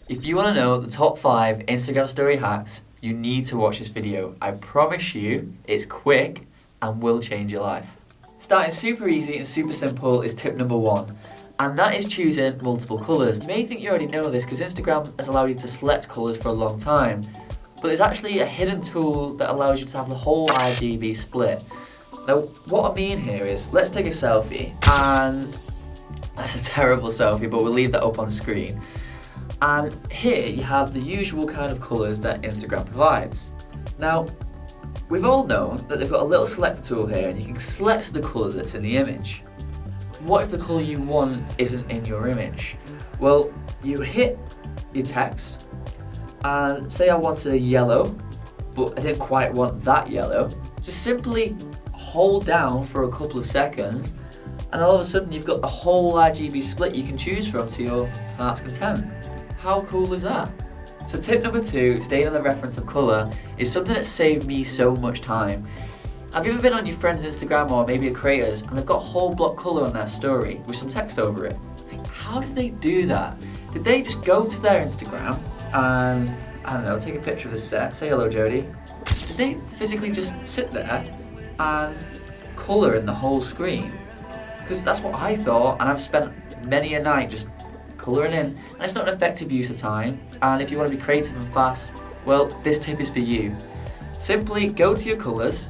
If you want to know the top 5 Instagram story hacks, you need to watch this video. I promise you, it's quick and will change your life. Starting super easy and super simple is tip number 1. And that is choosing multiple colours. You may think you already know this because Instagram has allowed you to select colours for a long time. But there's actually a hidden tool that allows you to have the whole RGB split. Now, what I mean here is, let's take a selfie. And that's a terrible selfie, but we'll leave that up on screen. And here you have the usual kind of colours that Instagram provides. Now, we've all known that they've got a little selector tool here and you can select the colour that's in the image. What if the colour you want isn't in your image? Well, you hit your text and say I wanted a yellow, but I didn't quite want that yellow. Just simply hold down for a couple of seconds and all of a sudden you've got the whole RGB split you can choose from to your heart's content. How cool is that? So tip number 2, staying on the reference of colour, is something that saved me so much time. Have you ever been on your friend's Instagram or maybe a creator's and they've got whole block colour on their story with some text over it? Think, how did they do that? Did they just go to their Instagram and, I don't know, take a picture of the set, say hello Jodie? Did they physically just sit there and colour in the whole screen? Because that's what I thought, and I've spent many a night just colouring in, and it's not an effective use of time. And if you want to be creative and fast, well, this tip is for you. Simply go to your colours,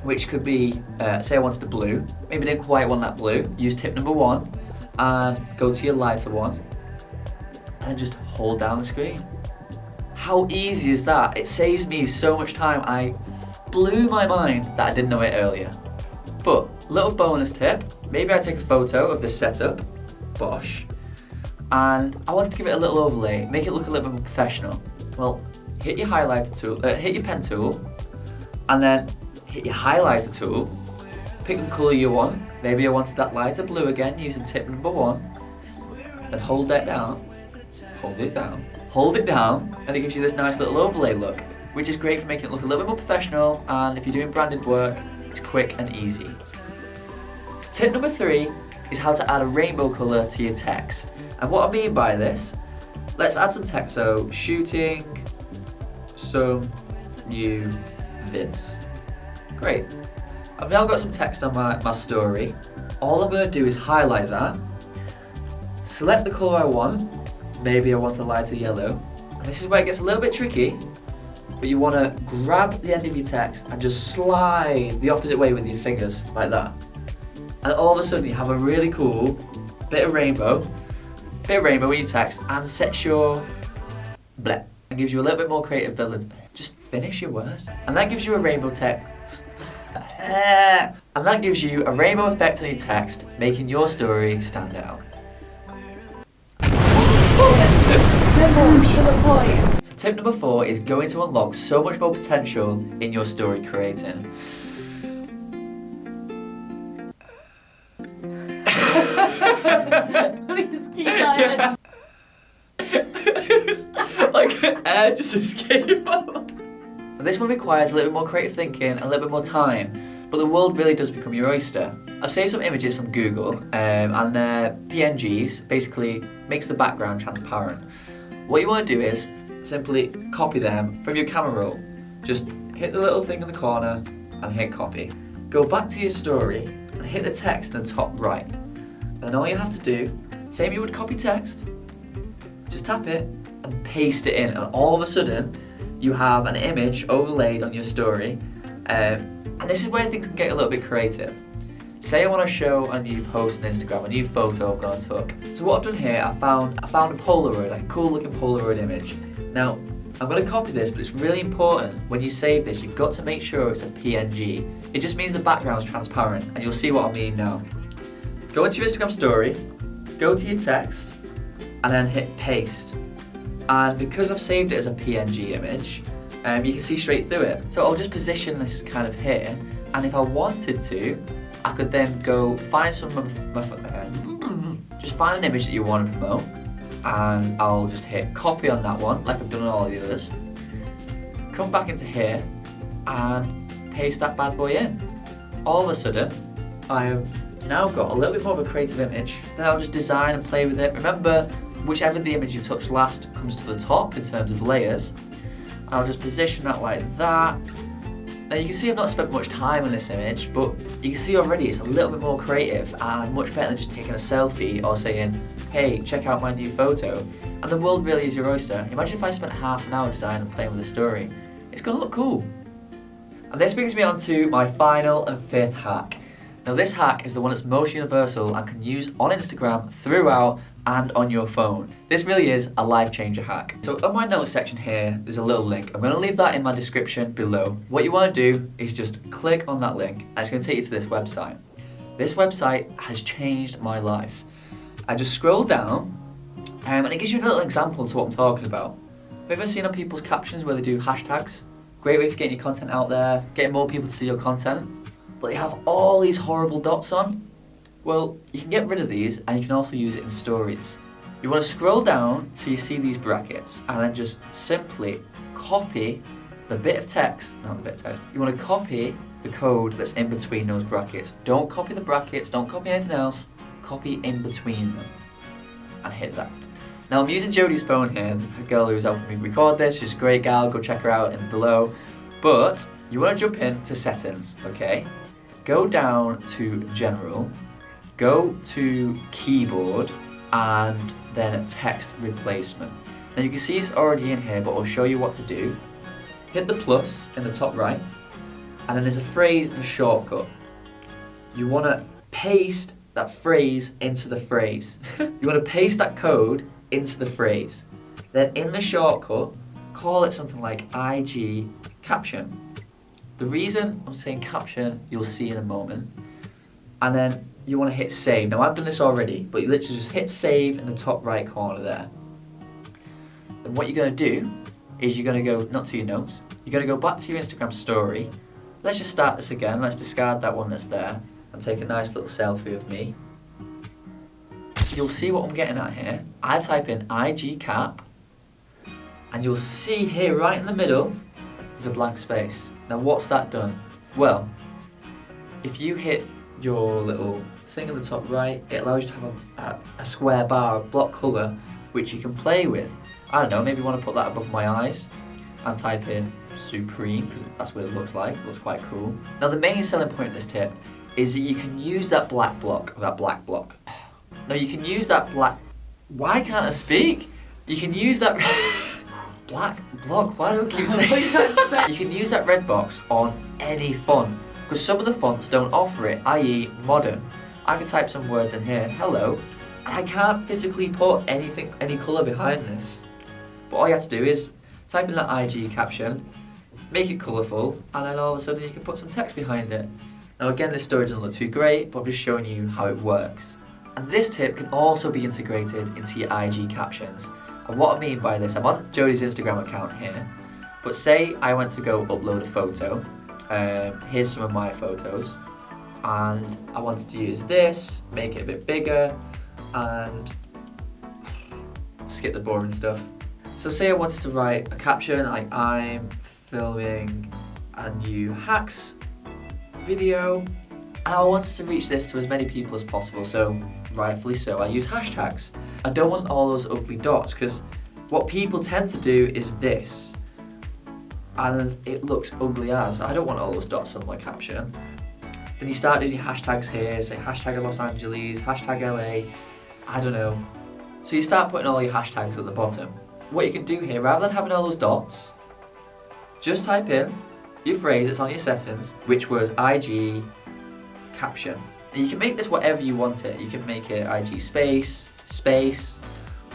which could be, say I wanted a blue, maybe didn't quite want that blue, use tip number 1, and go to your lighter one, and just hold down the screen. How easy is that? It saves me so much time. I blew my mind that I didn't know it earlier. But, little bonus tip, maybe I take a photo of this setup, bosh, and I wanted to give it a little overlay, make it look a little bit more professional. Well, hit your highlighter tool, hit your pen tool, and then hit your highlighter tool, pick the colour you want. Maybe I wanted that lighter blue again using tip number 1, then hold it down, and it gives you this nice little overlay look, which is great for making it look a little bit more professional, and if you're doing branded work, it's quick and easy. So tip number 3 is how to add a rainbow colour to your text. And what I mean by this, let's add some text, so shooting some new vids. Great. I've now got some text on my story. All I'm going to do is highlight that, select the colour I want, maybe I want a lighter yellow, and this is where it gets a little bit tricky, but you want to grab the end of your text and just slide the opposite way with your fingers, like that. And all of a sudden you have a really cool bit of rainbow in your text, and sets your bleh, and gives you a little bit more creative ability. Just finish your word. And that gives you a rainbow text. And that gives you a rainbow effect on your text, making your story stand out. Simple to the point. So tip number 4 is going to unlock so much more potential in your story creating. Please keep going. Like air just escaped. This one requires a little bit more creative thinking, a little bit more time, but the world really does become your oyster. I've saved some images from Google, and they're PNGs, basically makes the background transparent. What you want to do is simply copy them from your camera roll. Just hit the little thing in the corner and hit copy. Go back to your story and hit the text in the top right. And then all you have to do, same you would copy text, just tap it and paste it in, and all of a sudden you have an image overlaid on your story, and this is where things can get a little bit creative. Say I want to show a new post on Instagram, a new photo I've gone and took. So what I've done here, I found a Polaroid, like a cool looking Polaroid image. Now, I'm going to copy this, but it's really important when you save this, you've got to make sure it's a PNG. It just means the background's transparent, and you'll see what I mean now. Go into your Instagram story, go to your text, and then hit paste. And because I've saved it as a PNG image, you can see straight through it. So I'll just position this kind of here, and if I wanted to, I could then go find just find an image that you want to promote, and I'll just hit copy on that one, like I've done on all the others. Come back into here, and paste that bad boy in. All of a sudden, I have now got a little bit more of a creative image. Then I'll just design and play with it. Remember, whichever the image you touch last comes to the top in terms of layers. I'll just position that like that. Now you can see I've not spent much time on this image, but you can see already it's a little bit more creative and much better than just taking a selfie or saying, hey, check out my new photo. And the world really is your oyster. Imagine if I spent half an hour designing and playing with a story. It's gonna look cool. And this brings me on to my final and fifth hack. Now this hack is the one that's most universal and can use on Instagram throughout and on your phone. This really is a life changer hack. So on my notes section here, there's a little link. I'm gonna leave that in my description below. What you wanna do is just click on that link and it's gonna take you to this website. This website has changed my life. I just scroll down and it gives you a little example to what I'm talking about. Have you ever seen on people's captions where they do hashtags? Great way for getting your content out there, getting more people to see your content. But they have all these horrible dots on. Well, you can get rid of these and you can also use it in stories. You want to scroll down till you see these brackets and then just simply copy the bit of text, not the bit of text, you want to copy the code that's in between those brackets. Don't copy the brackets, don't copy anything else, copy in between them and hit that. Now I'm using Jodie's phone here, the girl who's helping me record this. She's a great gal, go check her out in below. But you want to jump into settings, okay? Go down to general, go to keyboard, and then text replacement. Now you can see it's already in here, but I'll show you what to do. Hit the plus in the top right, and then there's a phrase and a shortcut. You want to paste that phrase into the phrase. You want to paste that code into the phrase. Then in the shortcut, call it something like IG Caption. The reason I'm saying caption, you'll see in a moment. And then you want to hit save. Now I've done this already, but you literally just hit save in the top right corner there. Then what you're going to do is you're going to go, not to your notes, you're going to go back to your Instagram story. Let's just start this again. Let's discard that one that's there and take a nice little selfie of me. You'll see what I'm getting at here. I type in IG Cap and you'll see here right in the middle there's a blank space. Now what's that done? Well, if you hit your little thing in the top right, it allows you to have a square bar, a block colour, which you can play with. I don't know, maybe you want to put that above my eyes and type in Supreme, because that's what it looks like. It looks quite cool. Now the main selling point of this tip is that you can use that black block, Now you can use that black, why can't I speak? You can use that black block, why do I keep saying that? You can use that red box on any font, because some of the fonts don't offer it, i.e. modern. I can type some words in here, hello, and I can't physically put anything, any colour behind this. But all you have to do is type in that IG caption, make it colourful, and then all of a sudden you can put some text behind it. Now again, this story doesn't look too great, but I'm just showing you how it works. And this tip can also be integrated into your IG captions. And what I mean by this, I'm on Jodie's Instagram account here, but say I went to go upload a photo. Here's some of my photos, and I wanted to use this, make it a bit bigger, and skip the boring stuff. So say I wanted to write a caption like, I'm filming a new hacks video, and I wanted to reach this to as many people as possible, so rightfully so, I use hashtags. I don't want all those ugly dots, because what people tend to do is this, and it looks ugly as. I don't want all those dots on my caption. Then you start doing your hashtags here, say hashtag Los Angeles, hashtag LA, I don't know. So you start putting all your hashtags at the bottom. What you can do here, rather than having all those dots, just type in your phrase that's on your settings, which was IG Caption. And you can make this whatever you want it. You can make it IG space,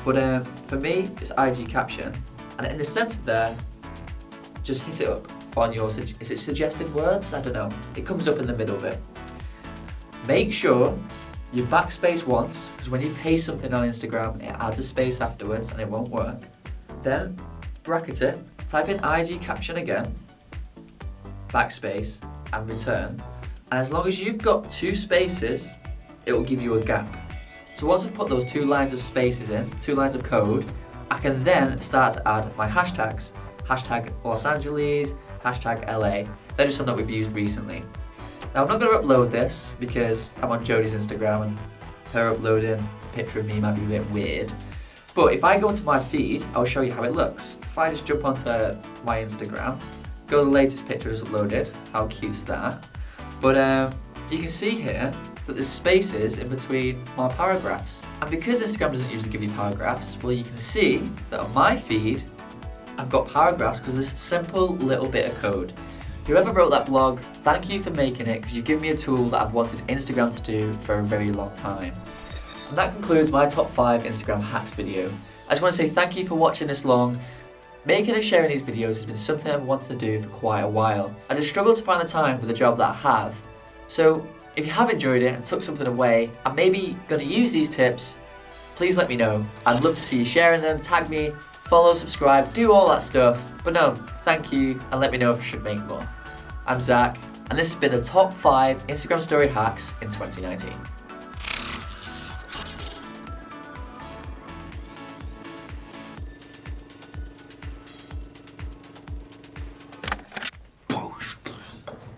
but for me, it's IG Caption. And in the center there, just hit it up on your, is it suggested words? I don't know. It comes up in the middle bit. Make sure you backspace once, because when you paste something on Instagram, it adds a space afterwards and it won't work. Then bracket it, type in IG Caption again, backspace, and return. And as long as you've got 2 spaces, it will give you a gap. So once I've put those 2 lines of spaces in, 2 lines of code, I can then start to add my hashtags. Hashtag Los Angeles, hashtag LA. They're just something that we've used recently. Now I'm not going to upload this because I'm on Jodie's Instagram and her uploading a picture of me might be a bit weird. But if I go into my feed, I'll show you how it looks. If I just jump onto my Instagram, go to the latest picture just uploaded, how cute's that? But you can see here that there's spaces in between my paragraphs. And because Instagram doesn't usually give you paragraphs, well, you can see that on my feed, I've got paragraphs because there's a simple little bit of code. Whoever wrote that blog, thank you for making it, because you've given me a tool that I've wanted Instagram to do for a very long time. And that concludes my top 5 Instagram hacks video. I just want to say thank you for watching this long. Making and sharing these videos has been something I've wanted to do for quite a while. I just struggle to find the time with the job that I have. So if you have enjoyed it and took something away and maybe going to use these tips, please let me know. I'd love to see you sharing them, tag me, follow, subscribe, do all that stuff. But no, thank you, and let me know if I should make more. I'm Zach, and this has been the top 5 Instagram story hacks in 2019.